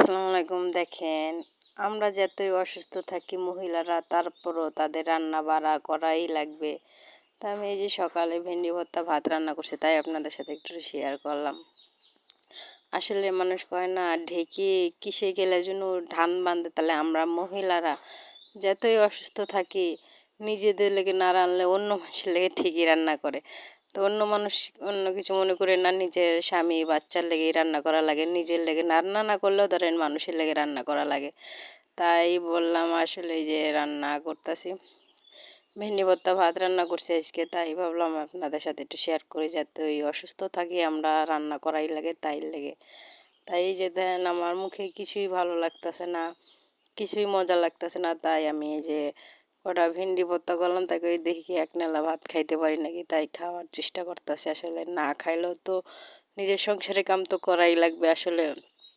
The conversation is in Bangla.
আসসালামু আলাইকুম। দেখেন, আমরা যতই অসুস্থ থাকি মহিলারা তারপরও তাদের রান্না বাড়া করাই লাগবে। তা আমি এই যে সকালে ভেন্ডি ভর্তা ভাত রান্না করছি, তাই আপনাদের সাথে একটু শেয়ার করলাম। আসলে মানুষ কয় না, ঢেকে কিসে গেলে যেন ধান বাঁধে, তাহলে আমরা মহিলারা যতই অসুস্থ থাকি নিজেদের লেগে না রানলে অন্য মানুষের লেগে ঠিকই রান্না করে। তো অন্য মানুষ অন্য কিছু মনে করে না, নিজের স্বামী বাচ্চার লেগেই রান্না করা লাগে, নিজের লেগে রান্না না করলেও ধরেন মানুষের লেগে রান্না করা লাগে। তাই বললাম আসলে এই যে রান্না করতেছি, ভেন্ডি ভর্তা ভাত রান্না করছি আজকে, তাই ভাবলাম আপনাদের সাথে একটু শেয়ার করি। যাতে ওই অসুস্থ থাকি আমরা রান্না করাই লাগে, তাই লেগে। তাই এই যে দেখেন, আমার মুখে কিছুই ভালো লাগতেছে না, কিছুই মজা লাগতেছে না। তাই আমি এই যে কটা ভেন্ডি ভর্তা করলাম, তাকে ওই দেখি এক নেলা ভাত খাইতে পারি নাকি, তাই খাওয়ার চেষ্টা করতেছি। আসলে না খাইলেও তো নিজের সংসারে কাম তো করাই লাগবে আসলে।